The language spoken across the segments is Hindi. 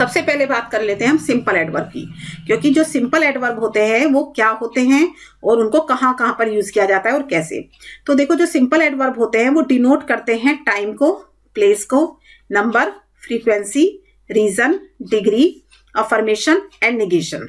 सबसे पहले बात कर लेते हैं हम सिंपल एडवर्ब की, क्योंकि जो सिंपल एडवर्ब होते हैं वो क्या होते हैं और उनको कहाँ कहाँ पर यूज किया जाता है और कैसे। तो देखो, जो सिंपल एडवर्ब होते हैं वो डिनोट करते हैं टाइम को, प्लेस को, number, frequency, reason, degree, affirmation and negation.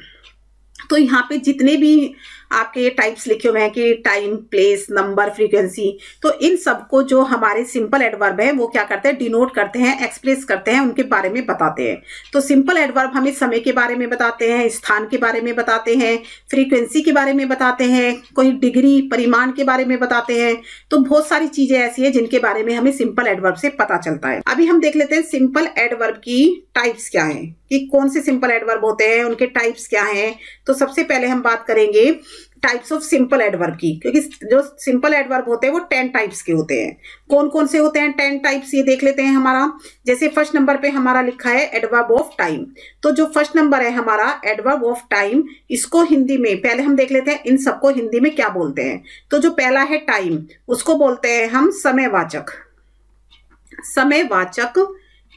तो यहाँ पे जितने भी आपके टाइप्स लिखे हुए हैं कि टाइम, प्लेस, नंबर, फ्रीक्वेंसी, तो इन सबको जो हमारे सिंपल एडवर्ब है वो क्या करते हैं, डिनोट करते हैं, एक्सप्रेस करते हैं, उनके बारे में बताते हैं। तो सिंपल एडवर्ब हमें समय के बारे में बताते हैं, स्थान के बारे में बताते हैं, फ्रीक्वेंसी के बारे में बताते हैं, कोई डिग्री, परिमाण के बारे में बताते हैं। तो बहुत सारी चीजें ऐसी है जिनके बारे में हमें सिंपल एडवर्ब से पता चलता है। अभी हम देख लेते हैं सिंपल एडवर्ब की टाइप्स क्या है, कि कौन से सिंपल एडवर्ब होते हैं, उनके टाइप्स क्या हैं। तो सबसे पहले हम बात करेंगे टाइप्स ऑफ सिंपल एडवर्ब की, क्योंकि जो सिंपल एडवर्ब होते हैं वो 10 टाइप्स के होते हैं। कौन कौन से होते हैं 10 टाइप्स, ये देख लेते हैं हमारा। जैसे फर्स्ट नंबर पे हमारा लिखा है एडवर्ब ऑफ टाइम। तो जो फर्स्ट नंबर है हमारा एडवर्ब ऑफ टाइम, इसको हिंदी में पहले हम देख लेते हैं इन सबको हिंदी में क्या बोलते हैं। तो जो पहला है टाइम, उसको बोलते हैं हम समयवाचक, समयवाचक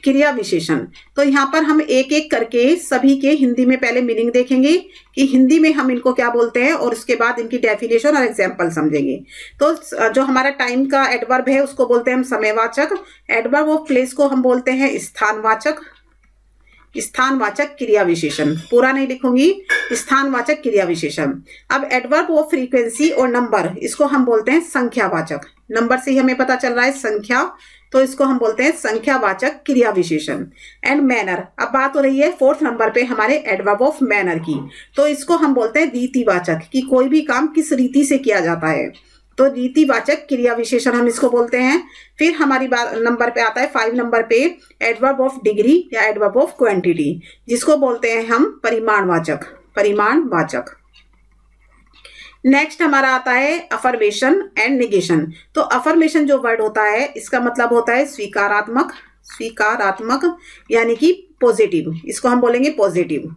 क्रिया विशेषण। तो यहाँ पर हम एक एक करके सभी के हिंदी में पहले मीनिंग देखेंगे कि हिंदी में हम इनको क्या बोलते हैं, और उसके बाद इनकी डेफिनेशन और एग्जाम्पल समझेंगे। तो जो हमारा टाइम का एडवर्ब है उसको बोलते हैं हम समयवाचक। एडवर्ब ऑफ प्लेस को हम बोलते हैं स्थानवाचक, स्थानवाचक क्रिया विशेषण। पूरा नहीं लिखूंगी, स्थानवाचक क्रिया विशेषण। अब एडवर्ब ऑफ फ्रीक्वेंसी और नंबर, इसको हम बोलते हैं संख्यावाचक। नंबर से ही हमें पता चल रहा है संख्या, तो इसको हम बोलते हैं संख्यावाचक क्रिया विशेषण। एंड मैनर, अब बात हो रही है फोर्थ नंबर पे हमारे एडवर्ब ऑफ मैनर की। तो इसको हम बोलते हैं रीतिवाचक, कि कोई भी काम किस रीति से किया जाता है। तो रीतिवाचक क्रिया विशेषण हम इसको बोलते हैं। फिर हमारी बात नंबर पे आता है 5 नंबर पे एडवर्ब ऑफ डिग्री या एडवर्ब ऑफ क्वांटिटी, जिसको बोलते हैं हम परिमाणवाचक, परिमाणवाचक। नेक्स्ट हमारा आता है अफर्मेशन एंड नेगेशन। तो अफर्मेशन जो वर्ड होता है इसका मतलब होता है स्वीकारात्मक, स्वीकारात्मक यानी कि पॉजिटिव, इसको हम बोलेंगे पॉजिटिव।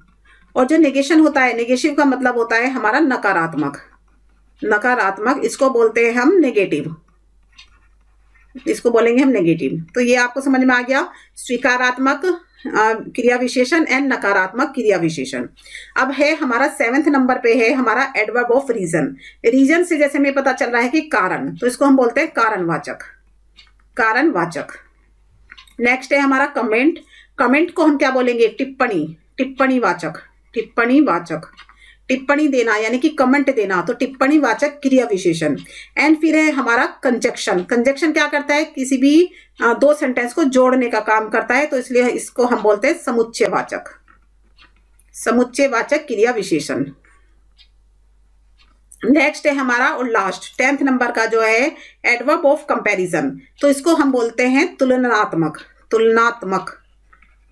और जो नेगेशन होता है, नेगेटिव का मतलब होता है हमारा नकारात्मक, नकारात्मक, इसको बोलते हैं हम नेगेटिव, इसको बोलेंगे हम नेगेटिव। तो ये आपको समझ में आ गया, स्वीकारात्मक क्रिया विशेषण एंड नकारात्मक क्रिया विशेषण। अब है हमारा 7th नंबर पे है हमारा एडवर्ब ऑफ रीजन। रीजन से जैसे हमें पता चल रहा है कि कारण, तो इसको हम बोलते हैं कारणवाचक, कारणवाचक। नेक्स्ट है हमारा कमेंट। कमेंट को हम क्या बोलेंगे, टिप्पणी, टिप्पणीवाचक, टिप्पणीवाचक। टिप्पणी देना यानी कि कमेंट देना, तो टिप्पणीवाचक क्रिया विशेषण। एंड फिर है हमारा कंजक्शन। कंजक्शन क्या करता है, किसी भी 2 सेंटेंस को जोड़ने का काम करता है, तो इसलिए इसको हम बोलते हैं समुच्चयवाचक, समुच्चयवाचक क्रिया विशेषण। नेक्स्ट है हमारा और लास्ट 10th नंबर का जो है एडवर्ब ऑफ कंपैरिजन। तो इसको हम बोलते हैं तुलनात्मक, तुलनात्मक,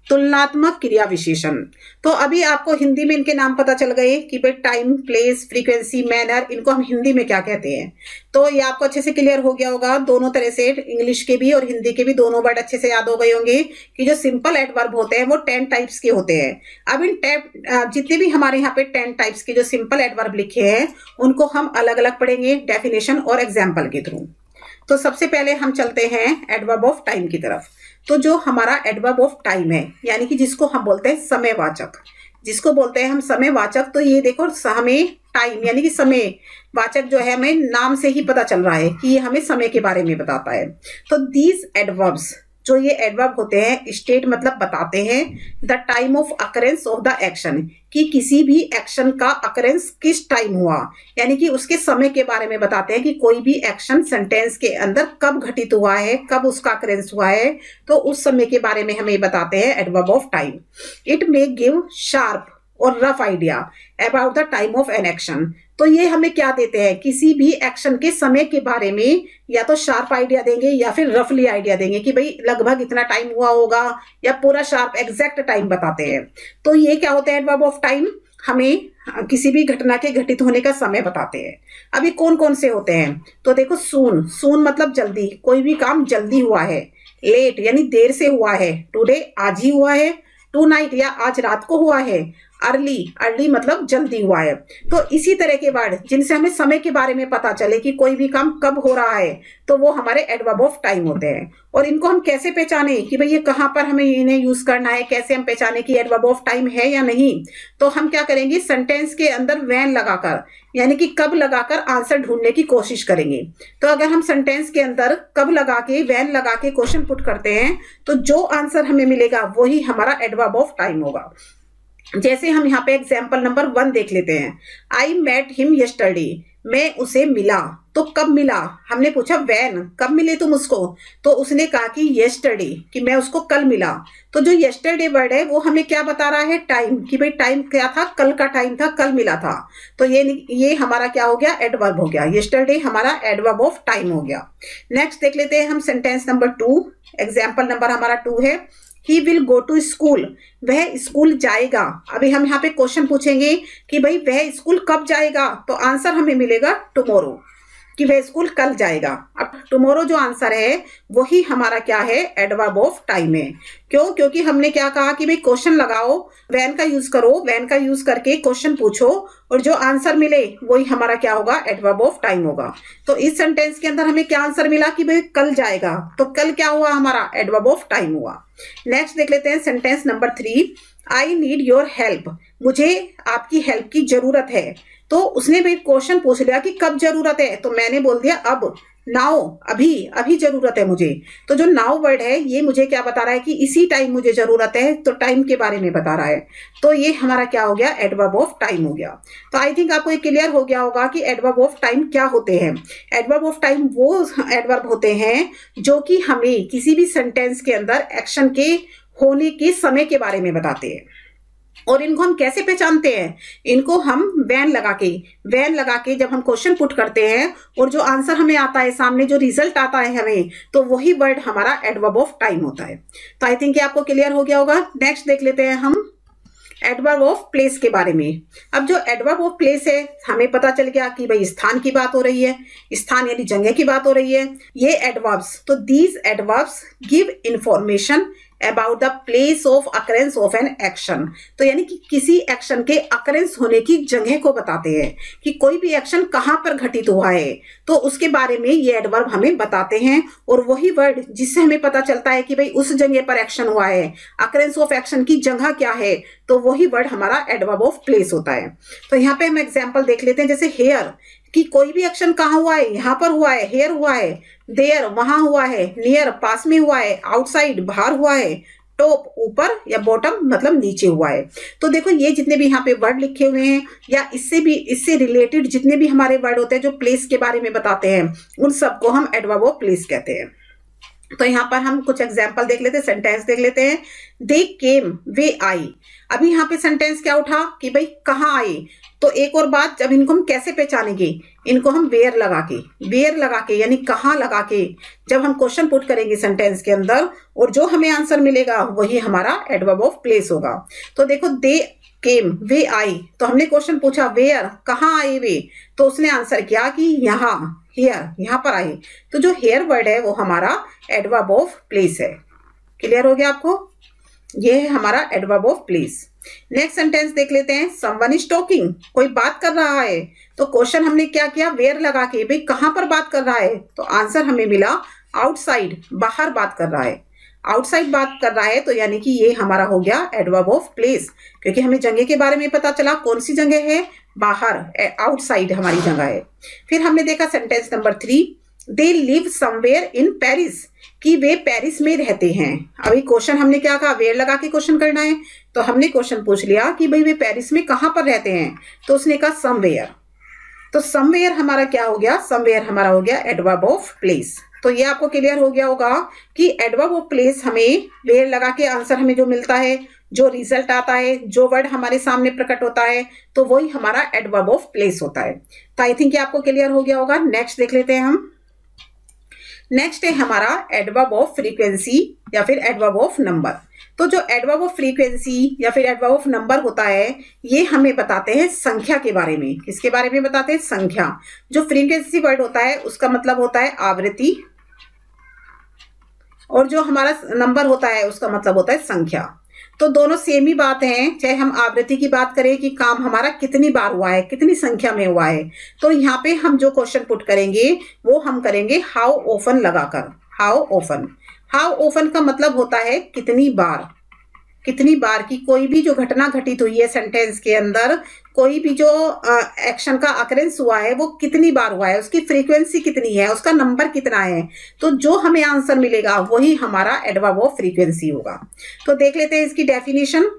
तुलनात्मक क्रिया विशेषण। तो अभी आपको हिंदी में इनके नाम पता चल गए कि भाई टाइम, प्लेस, फ्रीक्वेंसी, मैनर, इनको हम हिंदी में क्या कहते हैं। तो ये आपको अच्छे से क्लियर हो गया होगा, दोनों तरह से, इंग्लिश के भी और हिंदी के भी दोनों वर्ड अच्छे से याद हो गए होंगे कि जो सिंपल एडवर्ब होते हैं वो 10 टाइप्स के होते हैं। अब इन जितने भी हमारे यहाँ पे 10 टाइप्स के जो सिंपल एडवर्ब लिखे हैं उनको हम अलग अलग पढ़ेंगे डेफिनेशन और एग्जाम्पल के थ्रू। तो सबसे पहले हम चलते हैं एडवर्ब ऑफ टाइम की तरफ। तो जो हमारा एडवर्ब ऑफ टाइम है यानी कि जिसको हम बोलते हैं समयवाचक, जिसको बोलते हैं हम समयवाचक। तो ये देखो, हमें टाइम यानी कि समय वाचक जो है हमें नाम से ही पता चल रहा है कि ये हमें समय के बारे में बताता है। तो दीज एडवर्ब्स, जो ये एडवर्ब होते हैं, स्टेट मतलब बताते हैं the time of occurrence of the action, कि किसी भी एक्शन का अकरेंस किस टाइम हुआ, यानी कि उसके समय के बारे में बताते हैं कि कोई भी एक्शन सेंटेंस के अंदर कब घटित हुआ है, कब उसका अकरेंस हुआ है, तो उस समय के बारे में हमें बताते हैं adverb of time. It may give sharp और rough idea about the time of an action. तो ये हमें क्या देते हैं, किसी भी एक्शन के समय के बारे में या तो शार्प आइडिया देंगे या फिर रफली आइडिया देंगे कि भाई लगभग इतना टाइम हुआ होगा, या पूरा शार्प एग्जैक्ट टाइम बताते हैं। तो ये क्या होता है एडवर्ब ऑफ टाइम, हमें किसी भी घटना के घटित होने का समय बताते हैं। अभी कौन कौन से होते हैं, तो देखो सून, सून मतलब जल्दी, कोई भी काम जल्दी हुआ है। लेट यानी देर से हुआ है, टुडे आज ही हुआ है। टू नाइट या आज रात को हुआ है। अर्ली, अर्ली मतलब जल्दी हुआ है। तो इसी तरह के वर्ड जिनसे हमें समय के बारे में पता चले कि कोई भी काम कब हो रहा है, तो वो हमारे एडवर्ब ऑफ टाइम होते हैं। और इनको हम कैसे पहचाने कि भाई ये कहाँ पर हमें इन्हें यूज करना है, कैसे हम पहचाने कि एडवर्ब ऑफ टाइम है या नहीं, तो हम क्या करेंगे, सेंटेंस के अंदर व्हेन लगाकर यानी कि कब लगाकर आंसर ढूंढने की कोशिश करेंगे। तो अगर हम सेंटेंस के अंदर कब लगा के, व्हेन लगा के क्वेश्चन पुट करते हैं, तो जो आंसर हमें मिलेगा वही हमारा एडवर्ब ऑफ टाइम होगा। जैसे हम यहाँ पे एग्जाम्पल नंबर 1 देख लेते हैं। आई मेट हिम यस्टरडे, मैं उसे मिला। तो कब मिला, हमने पूछा व्हेन, कब मिले तुम उसको, तो उसने कहा कि यस्टरडे, कि मैं उसको कल मिला। तो जो यस्टरडे वर्ड है वो हमें क्या बता रहा है, टाइम, कि भाई टाइम क्या था, कल का टाइम था, कल मिला था। तो ये हमारा क्या हो गया, एडवर्ब हो गया। यस्टरडे हमारा एडवर्ब ऑफ टाइम हो गया। नेक्स्ट देख लेते हैं हम सेंटेंस नंबर 2। एग्जाम्पल नंबर हमारा 2 है, he will go to school, वह स्कूल जाएगा। अभी हम यहाँ पे क्वेश्चन पूछेंगे कि भाई वह स्कूल कब जाएगा, तो आंसर हमें मिलेगा टुमारो, कि वह स्कूल कल जाएगा। अब टुमारो जो आंसर है वही हमारा क्या है, एडवर्ब ऑफ टाइम है। क्यों, क्योंकि हमने क्या कहा कि भाई क्वेश्चन लगाओ, व्हेन का यूज करो, व्हेन का यूज करके क्वेश्चन पूछो और जो आंसर मिले वही हमारा क्या होगा, एडवर्ब ऑफ टाइम होगा। तो इस सेंटेंस के अंदर हमें क्या आंसर मिला कि भाई कल जाएगा, तो कल क्या हुआ, हमारा एडवर्ब ऑफ टाइम हुआ। नेक्स्ट देख लेते हैं sentence number 3। I need your help, मुझे आपकी हेल्प की जरूरत है। तो उसने भी क्वेश्चन पूछ लिया कि कब जरूरत है, तो मैंने बोल दिया अब, नाउ, अभी, अभी जरूरत है मुझे। तो जो नाउ वर्ड है ये मुझे क्या बता रहा है कि इसी टाइम मुझे जरूरत है, तो टाइम के बारे में बता रहा है। तो ये हमारा क्या हो गया, एडवर्ब ऑफ टाइम हो गया। तो आई थिंक आपको ये क्लियर हो गया होगा कि एडवर्ब ऑफ टाइम क्या होते हैं। एडवर्ब ऑफ टाइम वो एडवर्ब होते हैं जो कि हमें किसी भी सेंटेंस के अंदर एक्शन के होने के समय के बारे में बताते हैं। और इनको हम कैसे पहचानते हैं, इनको हम व्हेन लगा के जब हम क्वेश्चन पुट करते हैं और जो आंसर हमें आता है सामने, जो रिजल्ट आता है हमें, तो वही वर्ड हमारा एडवर्ब ऑफ टाइम होता है। तो आई थिंक आपको क्लियर हो गया होगा। नेक्स्ट देख लेते हैं हम एडवर्ब ऑफ प्लेस के बारे में। अब जो एडवर्ब ऑफ प्लेस है, हमें पता चल गया कि भाई स्थान की बात हो रही है, स्थान यानी जगह की बात हो रही है। ये एडवर्ब्स, तो these adverbs give information about the place of occurrence of an action. तो यानी कि किसी एक्शन के अकरेंस होने की जगह को बताते हैं कि कोई भी एक्शन कहाँ पर घटित हुआ है, तो उसके बारे में ये एडवर्ब हमें बताते हैं। और वही वर्ड जिससे हमें पता चलता है कि भाई उस जगह पर एक्शन हुआ है, अकरेंस ऑफ एक्शन की जगह क्या है, तो वही वर्ड हमारा एडवर्ब ऑफ प्लेस होता है। तो यहाँ पे हम एग्जाम्पल देख लेते हैं। जैसे हेयर, कि कोई भी एक्शन कहाँ हुआ है, यहाँ पर हुआ है, हेयर हुआ है। देयर, वहां हुआ है। नियर, पास में हुआ है। आउटसाइड, बाहर हुआ है। टॉप, ऊपर, या बॉटम मतलब नीचे हुआ है। तो देखो ये जितने भी यहाँ पे वर्ड लिखे हुए हैं या इससे रिलेटेड जितने भी हमारे वर्ड होते हैं जो प्लेस के बारे में बताते हैं, उन सबको हम एडवर्ब ऑफ प्लेस कहते हैं। तो यहाँ पर हम कुछ एग्जाम्पल देख लेते हैं, सेंटेंस देख लेते हैं। दे केम, वे आई। अभी यहाँ पे सेंटेंस क्या उठा कि भाई कहाँ आए। तो एक और बात, जब इनको हम कैसे पहचानेंगे, इनको हम वेयर लगा के यानी कहाँ लगा के जब हम क्वेश्चन पुट करेंगे सेंटेंस के अंदर, और जो हमें आंसर मिलेगा वही हमारा एडवर्ब ऑफ प्लेस होगा। तो देखो दे केम, वे आई, तो हमने क्वेश्चन पूछा वेयर, कहाँ आए वे, तो उसने आंसर किया कि यहाँ, हियर, यहाँ पर आए। तो जो हेयर वर्ड है वो हमारा एडवर्ब ऑफ प्लेस है। क्लियर हो गया आपको, ये है हमारा adverb of place. Next sentence देख लेते हैं। समवन इज टॉकिंग, कोई बात कर रहा है। तो क्वेश्चन हमने क्या किया, वेयर लगा के, भाई कहां पर बात कर रहा है, तो आंसर हमें मिला आउटसाइड, बाहर बात कर रहा है। आउटसाइड बात कर रहा है, तो यानी कि ये हमारा हो गया एडवर्ब ऑफ प्लेस, क्योंकि हमें जगह के बारे में पता चला। कौन सी जगह है, बाहर, आउटसाइड हमारी जगह है। फिर हमने देखा sentence number 3, they live somewhere in Paris, कि वे पेरिस में रहते हैं। अभी क्वेश्चन हमने क्या कहा, वेयर लगा के क्वेश्चन करना है। तो हमने क्वेश्चन पूछ लिया कि भाई वे पेरिस में कहां पर रहते हैं, तो उसने कहा समवेयर। तो समवेयर हमारा क्या हो गया, समवेयर हमारा हो गया एडवर्ब ऑफ प्लेस। तो ये आपको क्लियर हो गया होगा कि एडवर्ब ऑफ प्लेस हमें वेयर लगा के आंसर हमें जो मिलता है, जो रिजल्ट आता है, जो वर्ड हमारे सामने प्रकट होता है, तो वही हमारा एडवर्ब ऑफ प्लेस होता है। तो आई थिंक आपको क्लियर हो गया होगा। नेक्स्ट देख लेते हैं हम। नेक्स्ट है हमारा एडवर्ब ऑफ फ्रीक्वेंसी या फिर एडवर्ब ऑफ नंबर। तो जो एडवर्ब ऑफ फ्रीक्वेंसी या फिर एडवर्ब ऑफ नंबर होता है, ये हमें बताते हैं संख्या के बारे में। किसके बारे में बताते हैं, संख्या। जो फ्रीक्वेंसी वर्ड होता है उसका मतलब होता है आवृत्ति, और जो हमारा नंबर होता है उसका मतलब होता है संख्या। तो दोनों सेम ही बात है, चाहे हम आवृत्ति की बात करें कि काम हमारा कितनी बार हुआ है, कितनी संख्या में हुआ है। तो यहाँ पे हम जो क्वेश्चन पुट करेंगे वो हम करेंगे हाउ ऑफन लगाकर। हाउ ऑफन, हाउ ऑफन का मतलब होता है कितनी बार। कितनी बार की कोई भी जो घटना घटित हुई है सेंटेंस के अंदर, कोई भी जो एक्शन का अकरेंस हुआ है वो कितनी बार हुआ है, उसकी फ्रीक्वेंसी कितनी है, उसका नंबर कितना है। तो जो हमें आंसर मिलेगा वही हमारा एडवर्ब ऑफ फ्रीक्वेंसी होगा। तो देख लेते हैं इसकी definition.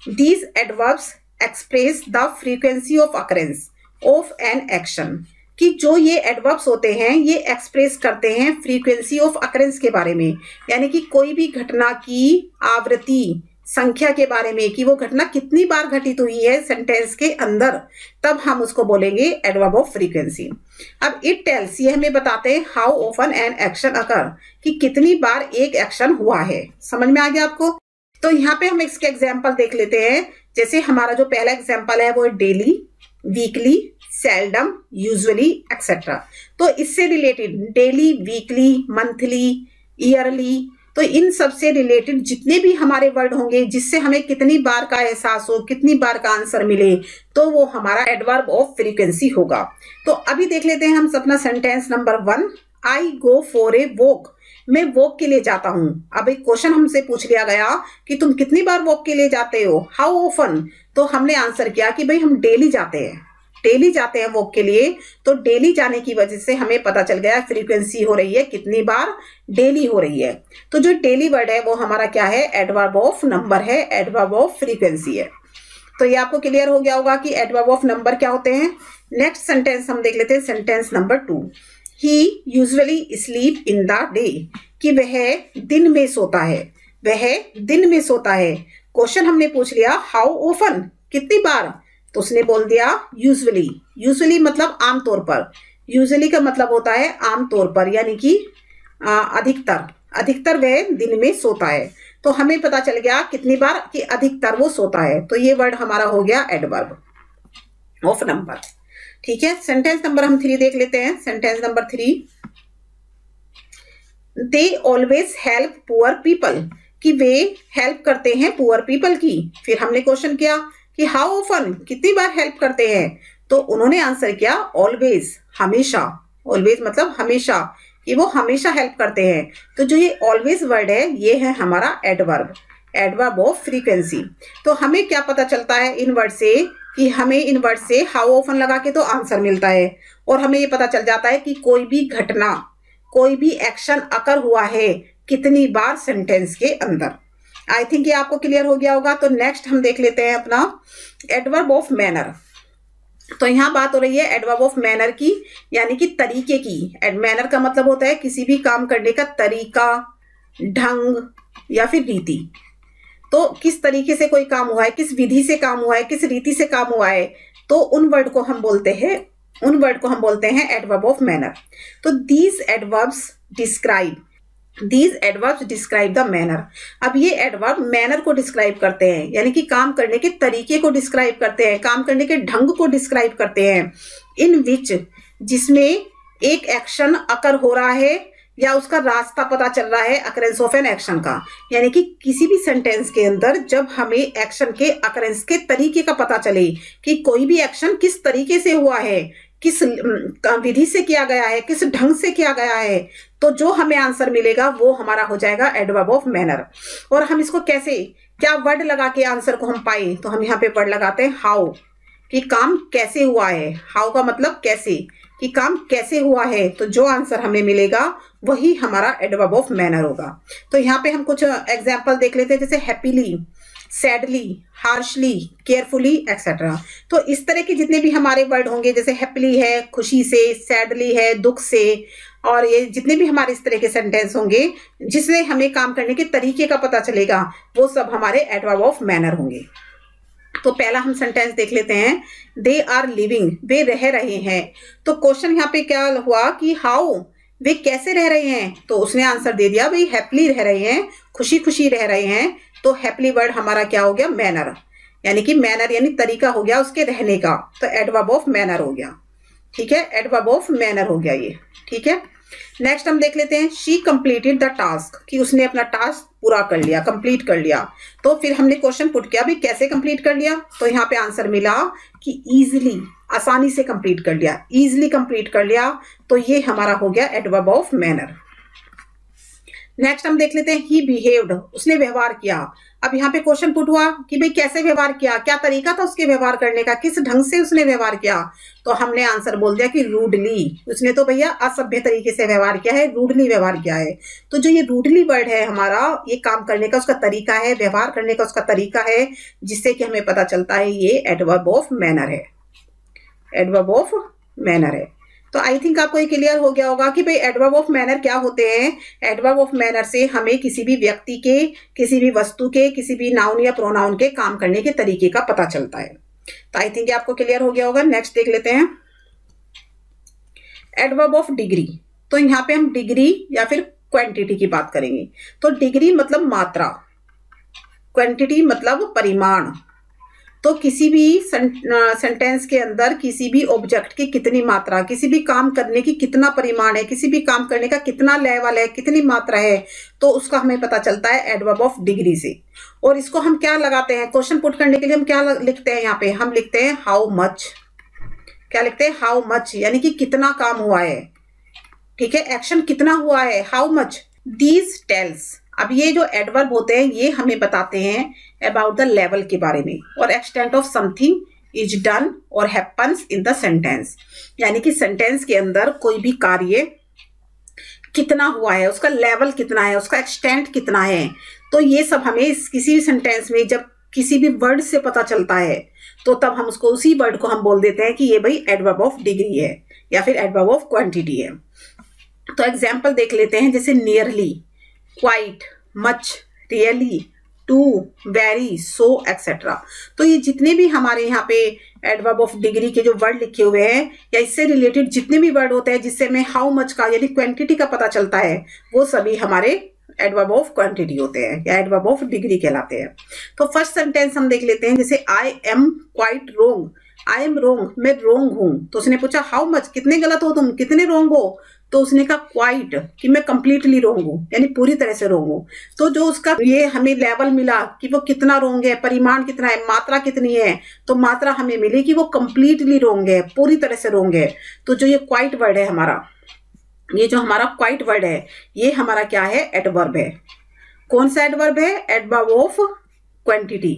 These adverbs express the frequency of occurrence of an action, कि जो ये एडवर्ब्स होते हैं ये एक्सप्रेस करते हैं फ्रीक्वेंसी ऑफ अकरेंस के बारे में, यानी कि कोई भी घटना की आवृत्ति संख्या के बारे में, कि वो घटना कितनी बार घटित हुई है सेंटेंस के अंदर, तब हम उसको बोलेंगे एडवर्ब ऑफ फ्रीक्वेंसी। अब इट टेल्स, ये हमें बताते हैं हाउ ऑफन एन एक्शन अकर, कि कितनी बार एक एक्शन हुआ है। समझ में आ गया आपको? तो यहाँ पे हम इसके एग्जाम्पल देख लेते हैं। जैसे हमारा जो पहला एग्जाम्पल है वो daily, weekly, seldom, usually etcetera. तो इससे related daily, weekly, monthly, yearly, तो इन सब से रिलेटेड जितने भी हमारे वर्ड होंगे जिससे हमें कितनी बार का एहसास हो, कितनी बार का आंसर मिले, तो वो हमारा एडवर्ब ऑफ फ्रीक्वेंसी होगा। तो अभी देख लेते हैं हम अपना sentence number 1। I go for a walk, मैं वॉक के लिए जाता हूं। अब एक क्वेश्चन हमसे पूछ लिया गया कि तुम कितनी बार वॉक के लिए जाते हो, हाउ ऑफन। तो हमने आंसर किया कि भाई हम डेली जाते हैं, डेली जाते हैं वॉक के लिए। तो डेली जाने की वजह से हमें पता चल गया फ्रीक्वेंसी हो रही है, कितनी बार डेली हो रही है। तो जो डेली वर्ड है वो हमारा क्या है, एडवर्ब ऑफ नंबर है, एडवर्ब ऑफ फ्रीक्वेंसी है। तो ये आपको क्लियर हो गया होगा कि एडवर्ब ऑफ नंबर क्या होते हैं। नेक्स्ट सेंटेंस हम देख लेते हैं, sentence number 2। He usually sleep in the day, कि वह दिन में सोता है, वह दिन में सोता है। क्वेश्चन हमने पूछ लिया हाउ ऑफन, कितनी बार, तो उसने बोल दिया यूजुअली। यूजुअली मतलब आमतौर पर, यूजुअली का मतलब होता है आमतौर पर, यानी कि अधिकतर, अधिकतर वह दिन में सोता है। तो हमें पता चल गया कितनी बार कि अधिकतर वो सोता है। तो ये वर्ड हमारा हो गया एडवर्ब ऑफ नंबर। ठीक है, सेंटेंस नंबर हम 3 देख लेते हैं। Sentence number 3, they always help poor people, कि वे हेल्प करते हैं पुअर पीपल की। फिर हमने क्वेश्चन किया कि हाउ ऑफन, कितनी बार हेल्प करते हैं। तो उन्होंने आंसर किया ऑलवेज, हमेशा। ऑलवेज मतलब हमेशा, कि वो हमेशा हेल्प करते हैं। तो जो ये ऑलवेज वर्ड है ये है हमारा एडवर्ब, एडवर्ब ऑफ फ्रीक्वेंसी। तो हमें क्या पता चलता है इन वर्ड से, कि हमें इन वर्ड से हाउ ऑफन लगा के तो आंसर मिलता है, और हमें ये पता चल जाता है कि कोई भी घटना, कोई भी एक्शन अकर हुआ है कितनी बार सेंटेंस के अंदर। आई थिंक ये आपको क्लियर हो गया होगा। तो नेक्स्ट हम देख लेते हैं अपना एडवर्ब ऑफ मैनर। तो यहाँ बात हो रही है एडवर्ब ऑफ मैनर की, यानी कि तरीके की। मैनर का मतलब होता है किसी भी काम करने का तरीका, ढंग या फिर रीति। तो किस तरीके से कोई काम हुआ है, किस विधि से काम हुआ है, किस रीति से काम हुआ है, तो उन वर्ड को हम बोलते हैं, उन वर्ड को हम बोलते हैं एडवर्ब ऑफ मैनर। तो these adverbs describe, These adverbs describe the manner। अब ये एडवर्ब मैनर को डिस्क्राइब करते हैं, यानी कि काम करने के तरीके को डिस्क्राइब करते हैं, काम करने के ढंग को डिस्क्राइब करते हैं। इन विच, जिसमें एक एक्शन अकर हो रहा है या उसका रास्ता पता चल रहा है अकरेंस ऑफ एन एक्शन का, यानी कि किसी भी सेंटेंस के अंदर जब हमें एक्शन के अकरेंस के तरीके का पता चले कि कोई भी एक्शन किस तरीके से हुआ है, किस विधि से किया गया है, किस ढंग से किया गया है, तो जो हमें आंसर मिलेगा वो हमारा हो जाएगा एडवर्ब ऑफ मैनर। और हम इसको कैसे, क्या वर्ड लगा के आंसर को हम पाए, तो हम यहाँ पे वर्ड लगाते हैं हाउ, कि काम कैसे हुआ है। हाउ का मतलब कैसे, कि काम कैसे हुआ है। तो जो आंसर हमें मिलेगा वही हमारा एडवर्ब ऑफ मैनर होगा। तो यहाँ पे हम कुछ एग्जाम्पल देख लेते हैं, जैसे happily, sadly, harshly, carefully etcetera. तो इस तरह के जितने भी हमारे वर्ड होंगे, जैसे हैप्पीली है खुशी से, सैडली है दुख से, और ये जितने भी हमारे इस तरह के सेंटेंस होंगे जिसमें हमें काम करने के तरीके का पता चलेगा, वो सब हमारे एडवर्ब ऑफ मैनर होंगे। तो पहला हम सेंटेंस देख लेते हैं, दे आर लिविंग, वे रह रहे हैं। तो क्वेश्चन यहाँ पे क्या हुआ कि हाउ, वे कैसे रह रहे हैं। तो उसने आंसर दे दिया भाई हैप्पीली रह रहे हैं, खुशी खुशी रह रहे हैं। तो हैप्पीली वर्ड हमारा क्या हो गया, मैनर, यानी कि मैनर यानी तरीका हो गया उसके रहने का। तो एडवर्ब ऑफ मैनर हो गया। ठीक है, एडवर्ब ऑफ मैनर हो गया ये। ठीक है, नेक्स्ट हम देख लेते हैं शी कंप्लीटेड द टास्क, कि उसने अपना टास्क पूरा कर लिया, कंप्लीट कर लिया। तो फिर हमने क्वेश्चन पुट किया भाई कैसे कंप्लीट कर लिया, तो यहाँ पे आंसर मिला कि इजीली, आसानी से कंप्लीट कर लिया, इजीली कंप्लीट कर लिया। तो ये हमारा हो गया एडवर्ब ऑफ मैनर। नेक्स्ट हम देख लेते हैं ही बिहेव्ड, उसने व्यवहार किया। अब यहाँ पे क्वेश्चन पुट हुआ कि भाई कैसे व्यवहार किया, क्या तरीका था उसके व्यवहार करने का, किस ढंग से उसने व्यवहार किया। तो हमने आंसर बोल दिया कि रूडली, उसने तो भैया असभ्य तरीके से व्यवहार किया है, रूडली व्यवहार किया है। तो जो ये रूडली वर्ड है हमारा, ये काम करने का उसका तरीका है, व्यवहार करने का उसका तरीका है, जिससे कि हमें पता चलता है ये एडवर्ब ऑफ मैनर है, एडवर्ब ऑफ मैनर है। तो आई थिंक आपको ये क्लियर हो गया होगा कि भाई एडवर्ब ऑफ मैनर क्या होते हैं। एडवर्ब ऑफ मैनर से हमें किसी भी व्यक्ति के, किसी भी वस्तु के, किसी भी नाउन या प्रोनाउन के काम करने के तरीके का पता चलता है। तो आई थिंक आपको क्लियर हो गया होगा। नेक्स्ट देख लेते हैं एडवर्ब ऑफ डिग्री। तो यहाँ पे हम डिग्री या फिर क्वांटिटी की बात करेंगे। तो डिग्री मतलब मात्रा, क्वांटिटी मतलब परिमाण। तो किसी भी सेंटेंस के अंदर किसी भी ऑब्जेक्ट की कितनी मात्रा, किसी भी काम करने की कितना परिमाण है, किसी भी काम करने का कितना लेवल है, कितनी मात्रा है, तो उसका हमें पता चलता है एडवर्ब ऑफ डिग्री से। और इसको हम क्या लगाते हैं, क्वेश्चन पुट करने के लिए हम क्या लिखते हैं, यहाँ पे हम लिखते हैं हाउ मच। क्या लिखते हैं, हाउ मच, यानी कि कितना काम हुआ है, ठीक है, एक्शन कितना हुआ है, हाउ मच। दीज टेल्स, अब ये जो एडवर्ब होते हैं ये हमें बताते हैं अबाउट द लेवल के बारे में, और extent of something is done और हैपन्स इन द सेंटेंस, यानी कि सेंटेंस के अंदर कोई भी कार्य कितना हुआ है, उसका लेवल कितना है, उसका एक्सटेंट कितना है। तो ये सब हमें किसी भी सेंटेंस में जब किसी भी वर्ड से पता चलता है, तो तब हम उसको, उसी वर्ड को हम बोल देते हैं कि ये भाई एडवर्ब ऑफ डिग्री है या फिर एडवर्ब ऑफ क्वांटिटी है। तो एग्जाम्पल देख लेते हैं, जैसे nearly, quite, much, really, too, very, so etcetera. तो ये जितने भी हमारे यहाँ पे एडवर्ब ऑफ डिग्री के जो वर्ड लिखे हुए हैं या इससे रिलेटेड जितने भी वर्ड होते हैं जिससे हमें हाउ मच का यानी क्वांटिटी का पता चलता है, वो सभी हमारे एडवर्ब ऑफ क्वांटिटी होते हैं या एडवर्ब ऑफ डिग्री कहलाते हैं। तो फर्स्ट सेंटेंस हम देख लेते हैं, जैसे I am quite wrong, I am wrong, मैं रोंग हूं। तो उसने पूछा हाउ मच, कितने गलत हो तुम, कितने रोंग हो। तो उसने कहा क्वाइट, कि मैं कंप्लीटली रोंग हूं, यानी पूरी तरह से रोंग हूं। तो जो उसका ये हमें लेवल मिला कि वो कितना रोंग है, परिमाण कितना है, मात्रा कितनी है, तो मात्रा हमें मिली कि वो कंप्लीटली रोंग है, पूरी तरह से रोंग है। तो जो ये क्वाइट वर्ड है हमारा, ये जो हमारा क्वाइट वर्ड है, ये हमारा क्या है, एडवर्ब है। कौन सा एडवर्ब है, adverb of quantity,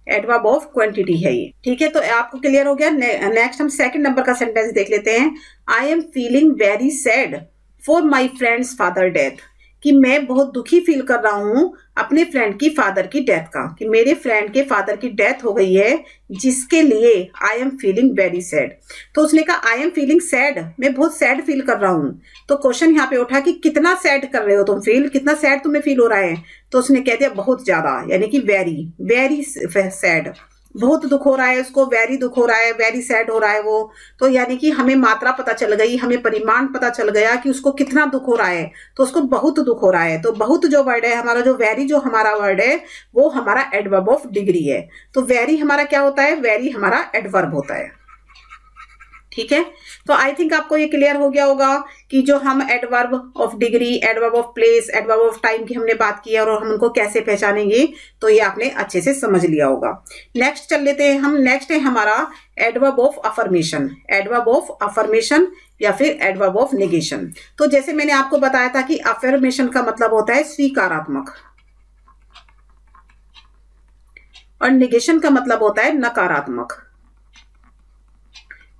adverb of quantity है ये, ठीक है। तो आपको क्लियर हो गया। नेक्स्ट हम सेकंड नंबर का सेंटेंस देख लेते हैं। I am feeling very sad for my friends father death, कि मैं बहुत दुखी फील कर रहा हूं अपने फ्रेंड की फादर की डेथ का, कि मेरे फ्रेंड के फादर की डेथ हो गई है, जिसके लिए I am feeling very sad. तो उसने कहा आई एम फीलिंग सैड, मैं बहुत सैड फील कर रहा हूं। तो क्वेश्चन यहाँ पे उठा कि कितना सैड कर रहे हो तुम फील, कितना सैड तुम्हें फील हो रहा है। तो उसने कह दिया बहुत ज्यादा, यानी कि वेरी, वेरी सैड, बहुत दुख हो रहा है उसको, वेरी दुख हो रहा है, वेरी सैड हो रहा है वो। तो यानी कि हमें मात्रा पता चल गई, हमें परिमाण पता चल गया कि उसको कितना दुख हो रहा है, तो उसको बहुत दुख हो रहा है। तो बहुत जो वर्ड है हमारा, जो वेरी जो हमारा वर्ड है, वो हमारा एडवर्ब ऑफ डिग्री है। तो वेरी हमारा क्या होता है, वेरी हमारा एडवर्ब होता है, ठीक है। तो आई थिंक आपको ये क्लियर हो गया होगा कि जो हम adverb of degree, adverb of place, adverb of time की हमने बात की है और हम उनको कैसे पहचानेंगे, तो ये आपने अच्छे से समझ लिया होगा। नेक्स्ट चल लेते हैं हम। नेक्स्ट है हमारा adverb of affirmation, adverb of affirmation या फिर एडवर्ब ऑफ नेगेशन। तो जैसे मैंने आपको बताया था कि अफर्मेशन का मतलब होता है स्वीकारात्मक और नेगेशन का मतलब होता है नकारात्मक।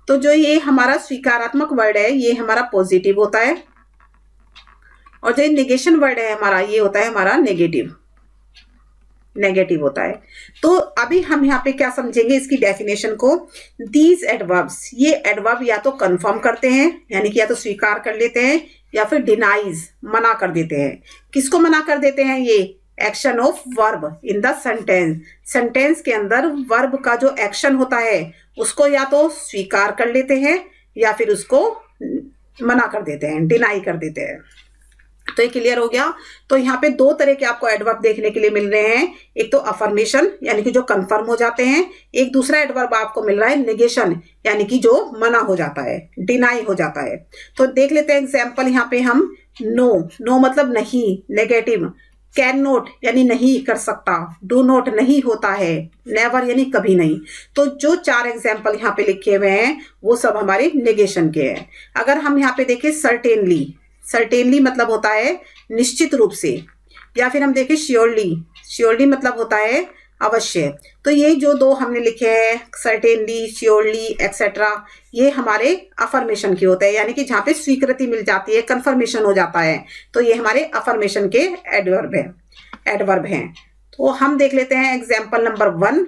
तो जो ये हमारा स्वीकारात्मक वर्ड है ये हमारा पॉजिटिव होता है, और जो नेगेशन वर्ड है हमारा, ये होता है हमारा नेगेटिव, नेगेटिव होता है। तो अभी हम यहाँ पे क्या समझेंगे इसकी डेफिनेशन को। दीज एडवर्ब्स, ये एडवर्ब या तो कंफर्म करते हैं, यानी कि या तो स्वीकार कर लेते हैं, या फिर डिनाइज, मना कर देते हैं। किसको मना कर देते हैं, ये action of verb in the sentence, sentence के अंदर वर्ब का जो एक्शन होता है उसको या तो स्वीकार कर लेते हैं या फिर उसको मना कर देते हैं, डिनाई कर देते हैं। तो ये क्लियर हो गया। तो यहाँ पे दो तरह के आपको एडवर्ब देखने के लिए मिल रहे हैं, एक तो अफर्मेशन यानी कि जो कंफर्म हो जाते हैं, एक दूसरा एडवर्ब आपको मिल रहा है नेगेशन यानी कि जो मना हो जाता है, डिनाई हो जाता है। तो देख लेते हैं एग्जाम्पल यहाँ पे हम। नो, नो मतलब नहीं, नेगेटिव। कैन नोट यानी नहीं कर सकता, डू नोट नहीं होता है, नेवर यानी कभी नहीं। तो जो चार एग्जाम्पल यहाँ पे लिखे हुए हैं वो सब हमारे नेगेशन के हैं। अगर हम यहाँ पे देखें सर्टेनली, सर्टेनली मतलब होता है निश्चित रूप से, या फिर हम देखें श्योरली, श्योरली मतलब होता है अवश्य। तो ये जो दो हमने लिखे हैं सर्टेनली, श्योरली एक्सेट्रा, ये हमारे अफर्मेशन के होते हैं, यानी कि जहाँ पे स्वीकृति मिल जाती है, कंफर्मेशन हो जाता है, तो ये हमारे अफर्मेशन के एडवर्ब हैं। तो हम देख लेते हैं example number 1,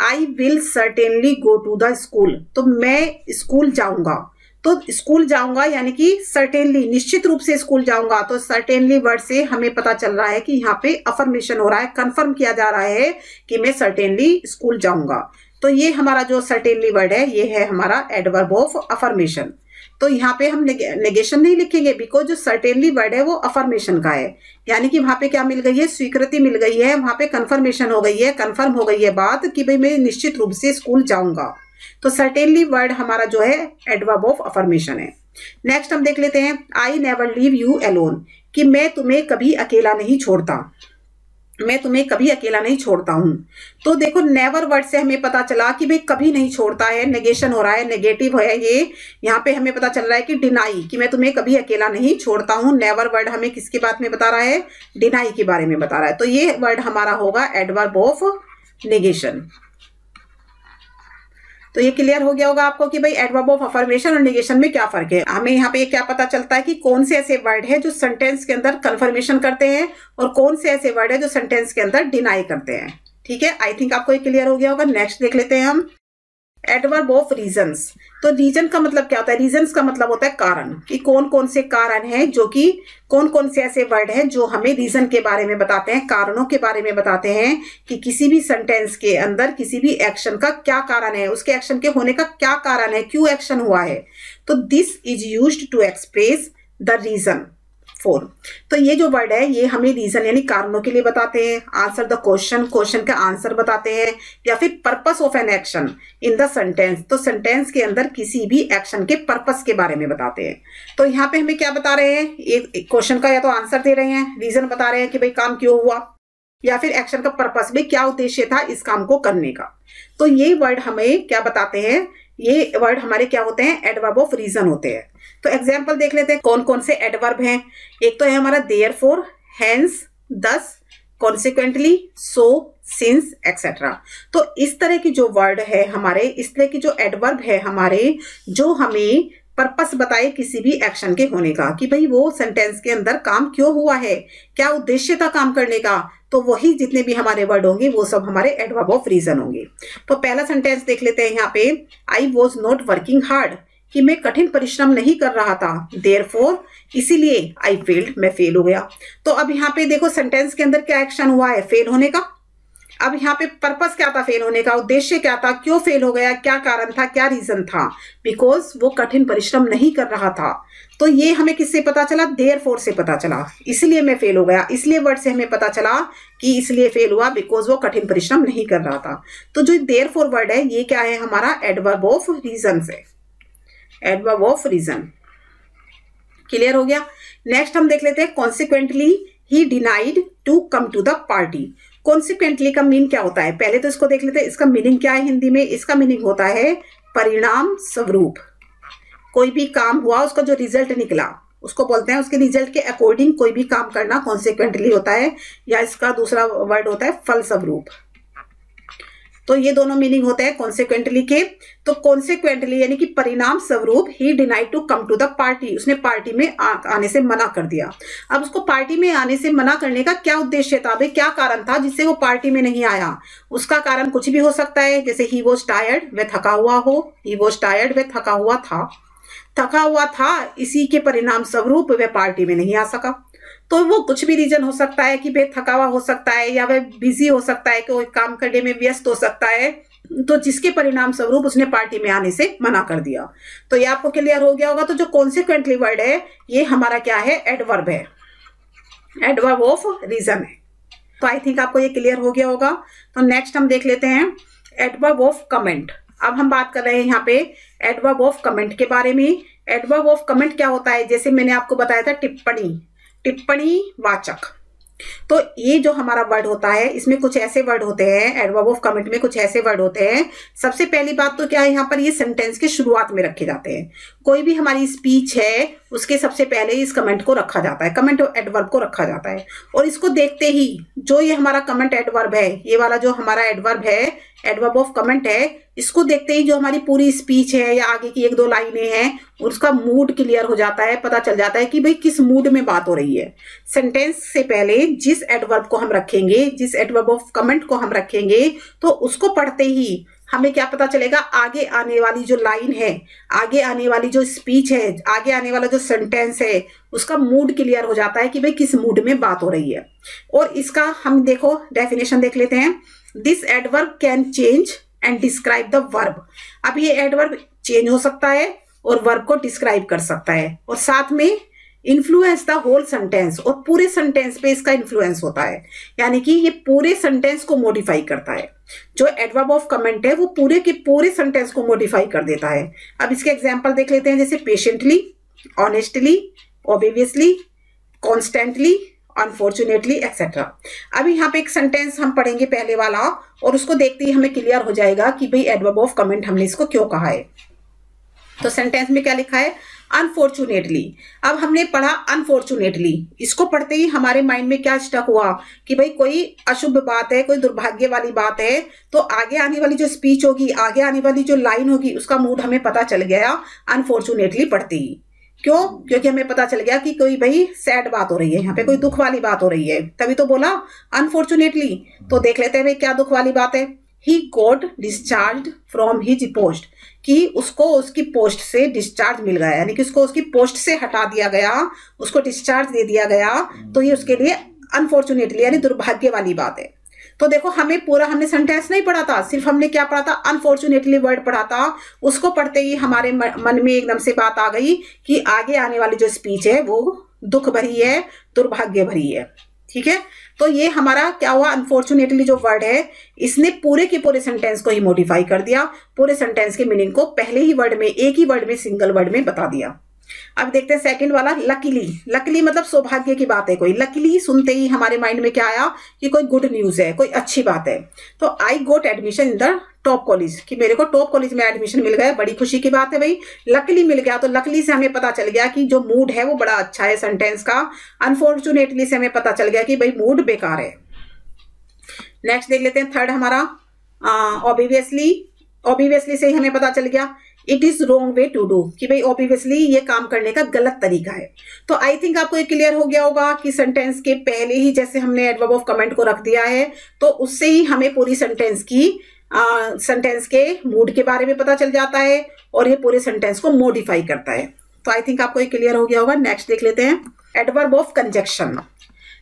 I will certainly go to the school. तो मैं स्कूल जाऊंगा, तो स्कूल जाऊंगा यानी कि सर्टेनली निश्चित रूप से स्कूल जाऊंगा। तो सर्टेनली वर्ड से हमें पता चल रहा है कि यहाँ पे अफर्मेशन हो रहा है, कंफर्म किया जा रहा है कि मैं सर्टेनली स्कूल जाऊंगा। तो ये हमारा जो सर्टेनली वर्ड है ये है हमारा एडवर्ब ऑफ अफर्मेशन। तो यहाँ पे हम नेगेशन नहीं लिखेंगे बिकॉज जो सर्टेनली वर्ड है वो अफर्मेशन का है, यानी कि वहां पे क्या मिल गई है, स्वीकृति मिल गई है, वहां पे कंफर्मेशन हो गई है, कंफर्म हो गई है बात कि भाई मैं निश्चित रूप से स्कूल जाऊंगा। तो सर्टेनली वर्ड हमारा जो है एडवर्ब ऑफ अफर्मेशन है। नेक्स्ट हम देख लेते हैं I never leave you alone, कि मैं तुम्हें कभी अकेला नहीं छोड़ता, मैं तुम्हें कभी अकेला नहीं छोड़ता हूं। तो देखो नेवर वर्ड से हमें पता चला कि भाई कभी नहीं छोड़ता है, नेगेशन हो रहा है, नेगेटिव है ये। यहाँ पे हमें पता चल रहा है कि डिनाई, कि मैं तुम्हें कभी अकेला नहीं छोड़ता हूं। नेवर वर्ड हमें किसके बारे में बता रहा है, डिनाई के बारे में बता रहा है। तो ये वर्ड हमारा होगा एडवर्ब ऑफ नेगेशन। तो ये क्लियर हो गया होगा आपको कि भाई एडवर्ब ऑफ अफर्मेशन और नेगेशन में क्या फर्क है। हमें यहाँ पे क्या पता चलता है कि कौन से ऐसे वर्ड है जो सेंटेंस के अंदर कंफर्मेशन करते हैं और कौन से ऐसे वर्ड है जो सेंटेंस के अंदर डिनाई करते हैं। ठीक है, आई थिंक आपको ये क्लियर हो गया होगा। नेक्स्ट देख लेते हैं हम एडवर्ब ऑफ रीजन्स। तो रीजन का मतलब क्या होता है, रीजन्स का मतलब होता है कारण, कि कौन कौन से कारण हैं, जो कि कौन कौन से ऐसे वर्ड हैं जो हमें रीजन के बारे में बताते हैं, कारणों के बारे में बताते हैं कि किसी भी सेंटेंस के अंदर किसी भी एक्शन का क्या कारण है, उसके एक्शन के होने का क्या कारण है, क्यों एक्शन हुआ है। तो this is used to express the reason for. तो ये जो वर्ड है ये हमें रीजन यानी कारणों के लिए बताते हैं, आंसर द क्वेश्चन, क्वेश्चन का आंसर बताते हैं, या फिर purpose of an action in the sentence. तो सेंटेंस के अंदर किसी भी एक्शन के पर्पस के बारे में बताते हैं। तो यहाँ पे हमें क्या बता रहे हैं, एक क्वेश्चन का या तो आंसर दे रहे हैं, रीजन बता रहे हैं कि भाई काम क्यों हुआ, या फिर एक्शन का पर्पस, भाई क्या उद्देश्य था इस काम को करने का। तो ये वर्ड हमें क्या बताते हैं, ये वर्ड हमारे क्या होते हैं, एडवर्ब ऑफ रीजन होते हैं। तो एग्जाम्पल देख लेते हैं कौन कौन से एडवर्ब हैं। एक तो है हमारा देयरफॉर, हेंस, दस, कॉन्सिक्वेंटली, सो, सिंस एक्सेट्रा। तो इस तरह की जो वर्ड है हमारे, इस तरह की जो एडवर्ब है हमारे, जो हमें पर्पस बताए किसी भी एक्शन के होने का, कि भाई वो सेंटेंस के अंदर काम क्यों हुआ है, क्या उद्देश्य था काम करने का। तो वही जितने भी हमारे वर्ड होंगे वो सब हमारे एडवर्ब ऑफ रीजन होंगे। तो पहला सेंटेंस देख लेते हैं यहाँ पे, I was not working hard, कि मैं कठिन परिश्रम नहीं कर रहा था, देयरफॉर इसीलिए आई फेल्ड, मैं फेल हो गया। तो अब यहाँ पे देखो सेंटेंस के अंदर क्या एक्शन हुआ है, फेल होने का। अब यहाँ पे पर्पस क्या था फेल होने का, उद्देश्य क्या था, क्यों फेल हो गया, क्या कारण था, क्या रीजन था, बिकॉज वो कठिन परिश्रम नहीं कर रहा था। तो ये हमें किससे पता चला, देयरफॉर से पता चला, इसलिए मैं फेल हो गया। इसलिए वर्ड से हमें पता चला कि इसलिए फेल हुआ बिकॉज वो कठिन परिश्रम नहीं कर रहा था। तो जो देयरफॉर वर्ड है ये क्या है, हमारा एडवर्ब ऑफ रीजन से, एडवर्ब ऑफ रीजन। क्लियर हो गया। नेक्स्ट हम देख लेते हैं consequently he denied to come to the party. Consequently का मीन क्या होता है, पहले तो इसको देख लेते हैं, इसका मीनिंग क्या है हिंदी में। इसका मीनिंग होता है परिणाम स्वरूप, कोई भी काम हुआ उसका जो रिजल्ट निकला उसको बोलते हैं, उसके रिजल्ट के अकॉर्डिंग कोई भी काम करना कॉन्सिक्वेंटली होता है, या इसका दूसरा वर्ड होता है फलस्वरूप। तो ये दोनों मीनिंग होते हैं कॉन्सिक्वेंटली के। तो कॉन्सिक्वेंटली यानी कि परिणाम स्वरूप he denied to come to the party, उसने पार्टी में आने से मना कर दिया। अब उसको पार्टी में आने से मना करने का क्या उद्देश्य था, भाई क्या कारण था जिससे वो पार्टी में नहीं आया। उसका कारण कुछ भी हो सकता है, जैसे ही वॉज टायर्ड, वह थका हुआ हो, ही वॉज टायर्ड, वह थका हुआ था, थका हुआ था, इसी के परिणाम स्वरूप वह पार्टी में नहीं आ सका। तो वो कुछ भी रीजन हो सकता है कि वह थका हुआ हो सकता है, या वह बिजी हो सकता है, कि वो काम करने में व्यस्त हो सकता है, तो जिसके परिणाम स्वरूप उसने पार्टी में आने से मना कर दिया। तो ये आपको क्लियर हो गया होगा। तो जो कॉन्सिक्वेंटली वर्ड है ये हमारा क्या है, एडवर्ब है। एडवर्ब ऑफ रीजन है। तो आई थिंक आपको ये क्लियर हो गया होगा। तो नेक्स्ट हम देख लेते हैं एडवर्ब ऑफ कमेंट। अब हम बात कर रहे हैं यहाँ पे एडवर्ब ऑफ कमेंट के बारे में। एडवर्ब ऑफ कमेंट क्या होता है, जैसे मैंने आपको बताया था टिप्पणी, टिप्पणी वाचक। तो ये जो हमारा वर्ड होता है इसमें कुछ ऐसे वर्ड होते हैं, एडवर्ब ऑफ कमेंट में कुछ ऐसे वर्ड होते हैं। सबसे पहली बात तो क्या है, यहाँ पर ये सेंटेंस के शुरुआत में रखे जाते हैं। कोई भी हमारी स्पीच है उसके सबसे पहले इस कमेंट को रखा जाता है, कमेंट एडवर्ब को रखा जाता है। और इसको देखते ही जो ये हमारा कमेंट एडवर्ब है, ये वाला जो हमारा एडवर्ब है, एडवर्ब ऑफ कमेंट है, इसको देखते ही जो हमारी पूरी स्पीच है या आगे की एक दो लाइनें हैं उसका मूड क्लियर हो जाता है, पता चल जाता है कि भाई किस मूड में बात हो रही है। सेंटेंस से पहले जिस एडवर्ब को हम रखेंगे, जिस एडवर्ब ऑफ कमेंट को हम रखेंगे, तो उसको पढ़ते ही हमें क्या पता चलेगा, आगे आने वाली जो लाइन है, आगे आने वाली जो स्पीच है, आगे आने वाला जो सेंटेंस है, उसका मूड क्लियर हो जाता है कि भाई किस मूड में बात हो रही है। और इसका हम देखो डेफिनेशन देख लेते हैं। This adverb can change and describe the verb. अब ये एडवर्ब चेंज हो सकता है और वर्ब को डिस्क्राइब कर सकता है, और साथ में इन्फ्लुएंस द होल सेंटेंस, और पूरे सेंटेंस पे इसका इन्फ्लुएंस होता है, यानी कि ये पूरे सेंटेंस को मॉडिफाई करता है। जो एडवर्ब ऑफ कमेंट है वो पूरे के पूरे सेंटेंस को मॉडिफाई कर देता है। अब इसके एग्जांपल देख लेते हैं, जैसे patiently, honestly, obviously, constantly, unfortunately etcetera. अभी यहाँ पे एक सेंटेंस हम पढ़ेंगे पहले वाला, और उसको देखते ही हमें क्लियर हो जाएगा कि भाई एडवर्ब ऑफ कमेंट हमने इसको क्यों कहा है। तो सेंटेंस में क्या लिखा है, अनफॉर्चुनेटली। अब हमने पढ़ा अनफॉर्चुनेटली, इसको पढ़ते ही हमारे माइंड में क्या स्टक हुआ कि भाई कोई अशुभ बात है, कोई दुर्भाग्य वाली बात है। तो आगे आने वाली जो स्पीच होगी, आगे आने वाली जो लाइन होगी, उसका मूड हमें पता चल गया अनफॉर्चुनेटली पढ़ते ही। क्यों? क्योंकि हमें पता चल गया कि कोई भाई सैड बात हो रही है, यहाँ पे कोई दुख वाली बात हो रही है, तभी तो बोला अनफॉर्चुनेटली। तो देख लेते हैं भाई क्या दुख वाली बात है। He got discharge from his post, कि उसको उसकी पोस्ट से डिस्चार्ज मिल गया, यानी कि उसको उसकी पोस्ट से हटा दिया गया, उसको डिस्चार्ज दे दिया गया। तो ये उसके लिए अनफॉर्चुनेटली यानी दुर्भाग्य वाली बात है। तो देखो हमें पूरा हमने सेंटेंस नहीं पढ़ा था, सिर्फ हमने क्या पढ़ा था, अनफॉर्चुनेटली वर्ड पढ़ा था। उसको पढ़ते ही हमारे मन में एकदम से बात आ गई कि आगे आने वाली जो स्पीच है वो दुख भरी है, दुर्भाग्य भरी है। ठीक है, तो ये हमारा क्या हुआ, अनफॉर्चुनेटली जो वर्ड है इसने पूरे के पूरे सेंटेंस को ही मॉडिफाई कर दिया, पूरे सेंटेंस के मीनिंग को पहले ही वर्ड में, एक ही वर्ड में, सिंगल वर्ड में बता दिया। अब देखते हैं सेकंड वाला, लकीली। लकीली मतलब सौभाग्य की बात है कोई। लकीली सुनते ही हमारे माइंड में क्या आया कि कोई गुड न्यूज है, कोई अच्छी बात है। तो I got admission in the top college, कि मेरे को टॉप कॉलेज में एडमिशन मिल गया, बड़ी खुशी की बात है भाई, लकीली मिल गया। तो लकीली से हमें पता चल गया कि जो मूड है वो बड़ा अच्छा है सेंटेंस का। अनफॉर्चुनेटली से हमें पता चल गया कि भाई मूड बेकार है। नेक्स्ट देख लेते हैं थर्ड हमारा, ऑब्वियसली। ऑब्वियसली से ही हमें पता चल गया it is wrong way to do, कि भाई ऑब्वियसली ये काम करने का गलत तरीका है। तो आई थिंक आपको ये क्लियर हो गया होगा कि सेंटेंस के पहले ही जैसे हमने एडवर्ब ऑफ कमेंट को रख दिया है, तो उससे ही हमें पूरी सेंटेंस की सेंटेंस के मूड के बारे में पता चल जाता है, और ये पूरे सेंटेंस को मॉडिफाई करता है। तो आई थिंक आपको ये क्लियर हो गया होगा। नेक्स्ट देख लेते हैं एडवर्ब ऑफ कंजक्शन।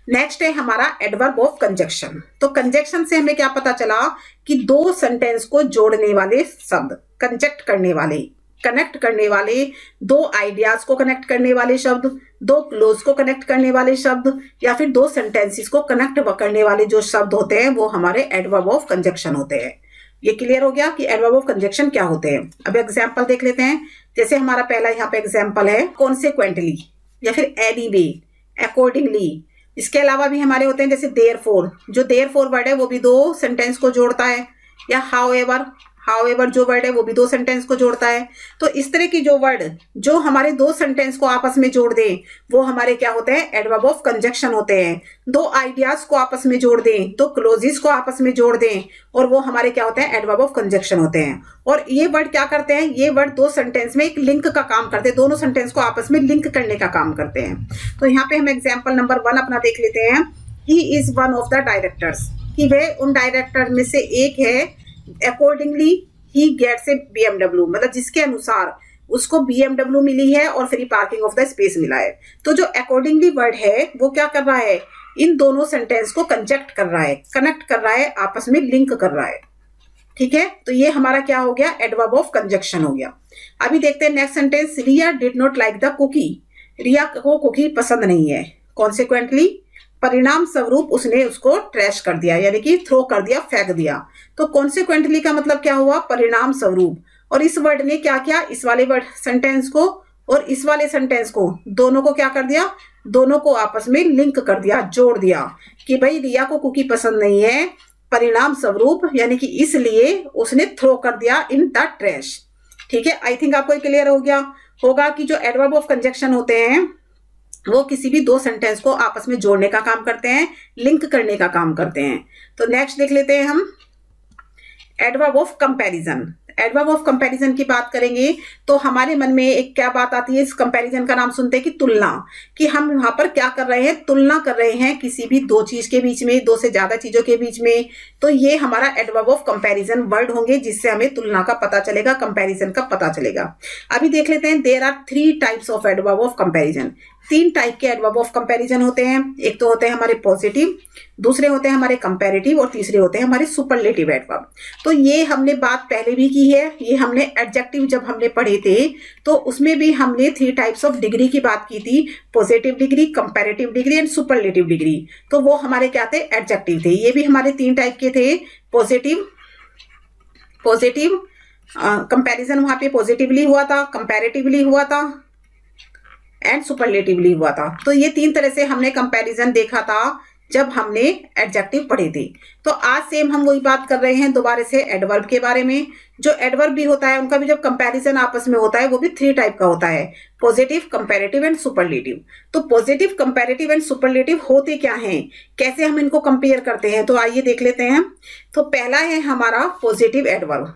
नेक्स्ट है हमारा एडवर्ब ऑफ कंजक्शन। तो कंजक्शन से हमें क्या पता चला कि दो सेंटेंस को जोड़ने वाले शब्द, कंजक्ट करने वाले, कनेक्ट करने वाले, दो आइडियाज को कनेक्ट करने वाले शब्द, दो क्लोज को कनेक्ट करने वाले शब्द, या फिर दो सेंटेंसेस को कनेक्ट करने वाले जो शब्द होते हैं वो हमारे एडवर्ब ऑफ कंजक्शन होते हैं। ये क्लियर हो गया कि एडवर्ब ऑफ कंजक्शन क्या होते हैं। अब एग्जाम्पल देख लेते हैं। जैसे हमारा पहला यहाँ पे एग्जाम्पल है कॉन्सिक्वेंटली, या फिर एनीवे, अकॉर्डिंगली। इसके अलावा भी हमारे होते हैं जैसे देयरफॉर। जो देयरफॉर वर्ड है वो भी दो सेंटेंस को जोड़ता है, या हाउएवर। हाउएवर जो वर्ड है वो भी दो सेंटेंस को जोड़ता है। तो इस तरह की जो वर्ड जो हमारे दो सेंटेंस को आपस में जोड़ दें वो हमारे क्या होते हैं, एडवर्ब ऑफ कंजक्शन होते हैं। दो आइडियाज को आपस में जोड़ दें, दो क्लोजेस को आपस में जोड़ दें, और वो हमारे क्या होते हैं, एडवर्ब ऑफ कंजक्शन होते हैं। और ये वर्ड क्या करते हैं, ये वर्ड दो सेंटेंस में एक लिंक का काम करते हैं, दोनों सेंटेंस को आपस में लिंक करने का काम करते हैं। तो यहाँ पे हम एग्जाम्पल नंबर 1 अपना देख लेते हैं। He is one of the directors, कि वे उन डायरेक्टर में से एक है। Accordingly he gets a BMW, मतलब जिसके अनुसार उसको BMW मिली है और free parking of the space मिला है। तो जो अकॉर्डिंगली वर्ड है वो क्या कर रहा है, इन दोनों सेंटेंस को कंजक्ट कर रहा है, कनेक्ट कर रहा है, आपस में लिंक कर रहा है। ठीक है, तो ये हमारा क्या हो गया, एडवर्ब ऑफ कंजक्शन हो गया। अभी देखते हैं next sentence. Riya did not like the cookie. Riya को कुकी पसंद नहीं है। कॉन्सिक्वेंटली परिणाम स्वरूप उसने उसको ट्रैश कर दिया, यानी कि थ्रो कर दिया, फेंक दिया। तो कॉन्सिक्वेंटली का मतलब क्या हुआ, परिणाम स्वरूप। और इस वर्ड ने क्या किया, इस वाले वर्ड सेंटेंस को और इस वाले सेंटेंस को, दोनों को क्या कर दिया, दोनों को आपस में लिंक कर दिया, जोड़ दिया कि भाई रिया को कुकी पसंद नहीं है, परिणाम स्वरूप यानी कि इसलिए उसने थ्रो कर दिया इन द ट्रैश। ठीक है, आई थिंक आपको क्लियर हो गया होगा कि जो एडवर्ब ऑफ कंजंक्शन होते हैं वो किसी भी दो सेंटेंस को आपस में जोड़ने का काम करते हैं, लिंक करने का काम करते हैं। तो नेक्स्ट देख लेते हैं हम adverb of comparison. Adverb of comparison की बात करेंगे तो हमारे मन में एक क्या बात आती है, इस कंपैरिजन का नाम सुनते हैं कि तुलना, कि हम वहां पर क्या कर रहे हैं, तुलना कर रहे हैं किसी भी दो चीज के बीच में, दो से ज्यादा चीजों के बीच में। तो ये हमारा एडवर्ब ऑफ कंपैरिजन वर्ड होंगे जिससे हमें तुलना का पता चलेगा, कंपैरिजन का पता चलेगा। अभी देख लेते हैं, there are 3 types of adverb of comparison. 3 type के एडवर्ब ऑफ कंपैरिजन होते हैं। एक तो होते हैं हमारे पॉजिटिव, दूसरे होते हैं हमारे कंपैरेटिव और तीसरे होते हैं हमारे सुपरलेटिव एडवर्ब। तो ये हमने बात पहले भी की है, ये हमने एडजेक्टिव जब हमने पढ़े थे तो उसमें भी हमने 3 टाइप्स ऑफ डिग्री की बात की थी, positive degree, comparative degree and superlative degree. तो वो हमारे क्या थे, एडजेक्टिव थे। ये भी हमारे 3 टाइप के थे, पॉजिटिव कंपैरिजन वहां पे पॉजिटिवली हुआ था, कंपैरेटिवली हुआ था एंड सुपरलेटिवली हुआ था। तो ये 3 तरह से हमने कंपैरिजन देखा था जब हमने एडजेक्टिव पढ़े थे। तो आज सेम हम वही बात कर रहे हैं दोबारा से एडवर्ब के बारे में। जो एडवर्ब भी होता है उनका भी जब कंपैरिजन आपस में होता है वो भी 3 टाइप का होता है, पॉजिटिव, कंपैरेटिव एंड सुपरलेटिव। तो पॉजिटिव, कंपैरेटिव एंड सुपरलेटिव होते क्या हैं, कैसे हम इनको कंपेयर करते हैं, तो आइए देख लेते हैं। तो पहला है हमारा पॉजिटिव एडवर्ब,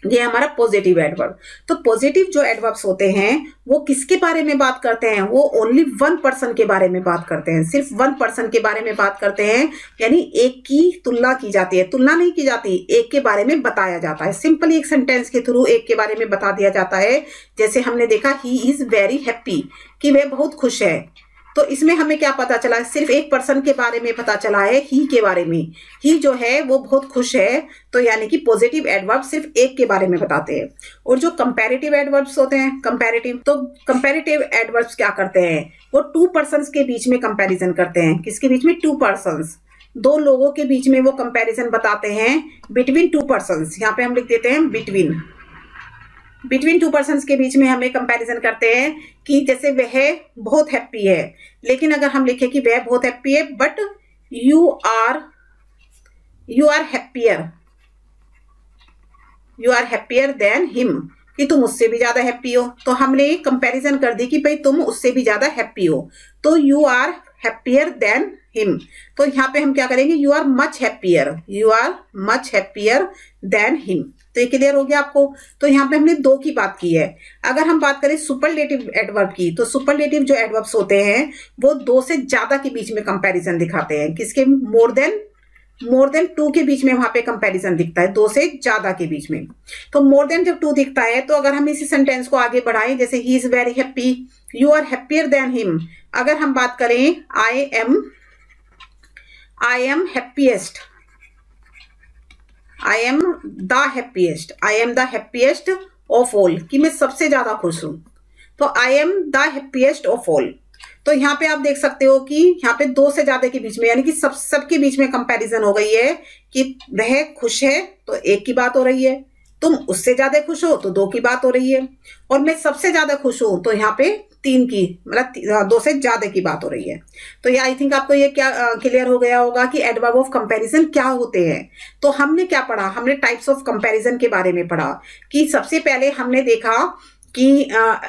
ये हमारा पॉजिटिव एडवर्ब। तो पॉजिटिव जो एडवर्ब्स होते हैं वो किसके बारे में बात करते हैं, वो ओनली 1 पर्सन के बारे में बात करते हैं, सिर्फ 1 पर्सन के बारे में बात करते हैं। यानी एक की तुलना की जाती है, तुलना नहीं की जाती, एक के बारे में बताया जाता है। सिंपली एक सेंटेंस के थ्रू एक के बारे में बता दिया जाता है। जैसे हमने देखा ही इज वेरी हैप्पी, कि वह बहुत खुश है। तो इसमें हमें क्या पता चला, सिर्फ एक पर्सन के बारे में पता चला है, ही के बारे में। ही जो है वो बहुत खुश है, तो यानी कि पॉजिटिव एडवर्ब सिर्फ एक के बारे में बताते हैं। और जो कंपैरेटिव एडवर्ब्स होते हैं, कंपैरेटिव, तो कंपैरेटिव एडवर्ब्स क्या करते हैं, वो 2 पर्सन्स के बीच में कंपैरिजन करते हैं। किसके बीच में, 2 पर्सन्स, 2 लोगों के बीच में वो कंपैरिजन बताते हैं, बिटवीन 2 पर्सन्स। यहाँ पे हम लिख देते हैं बिटवीन 2 पर्सन्स के बीच में हमें कंपैरिजन करते हैं कि जैसे वह बहुत हैप्पी है, लेकिन अगर हम लिखें कि वह बहुत हैप्पी है but you are happier than him, कि तुम उससे भी ज्यादा हैप्पी हो। तो हमने कंपैरिजन कर दी कि भाई तुम उससे भी ज्यादा हैप्पी हो, तो you are happier than him. तो यहाँ पे हम क्या करेंगे, you are much happier than him. तो ये क्लियर हो गया आपको। तो यहाँ पे हमने 2 की बात की है। अगर हम बात करें सुपरलेटिव एडवर्ब की, तो सुपरलेटिव जो एडवर्ब्स होते हैं वो 2 से ज्यादा के बीच में कंपैरिजन दिखाते हैं। किसके, मोर देन 2 के बीच में वहां पे कंपैरिजन दिखता है, 2 से ज्यादा के बीच में। तो मोर देन जब 2 दिखता है तो अगर हम इसी सेंटेंस को आगे बढ़ाएं, जैसे he is very happy, you are happier than him. अगर हम बात करें I am the happiest of all, कि मैं सबसे ज्यादा खुश हूं। तो I am the happiest of all. तो यहाँ पे आप देख सकते हो कि यहाँ पे 2 से ज्यादा के बीच में, यानी कि सबके बीच में कंपैरिजन हो गई है कि वह खुश है तो 1 की बात हो रही है, तुम उससे ज्यादा खुश हो तो 2 की बात हो रही है, और मैं सबसे ज्यादा खुश हूं तो यहाँ पे 3 की, मतलब 2 से ज्यादा की बात हो रही है। तो ये आई थिंक आपको ये क्या क्लियर हो गया होगा कि एडवर्ब ऑफ कंपैरिजन क्या होते हैं। तो हमने क्या पढ़ा, हमने टाइप्स ऑफ कंपैरिजन के बारे में पढ़ा कि सबसे पहले हमने देखा कि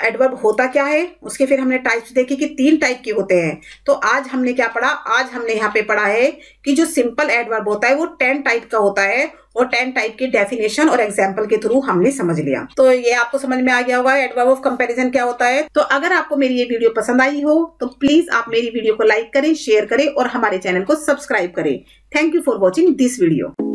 एडवर्ब होता क्या है, उसके फिर हमने टाइप्स देखे कि 3 टाइप के होते हैं। तो आज हमने क्या पढ़ा, आज हमने यहाँ पे पढ़ा है कि जो सिंपल एडवर्ब होता है वो 10 टाइप का होता है, और 10 टाइप की डेफिनेशन और एग्जाम्पल के थ्रू हमने समझ लिया। तो ये आपको समझ में आ गया होगा एडवर्ब ऑफ कंपैरिजन क्या होता है। तो अगर आपको मेरी ये वीडियो पसंद आई हो तो प्लीज आप मेरी वीडियो को लाइक करें, शेयर करें और हमारे चैनल को सब्सक्राइब करें। Thank you for watching this video.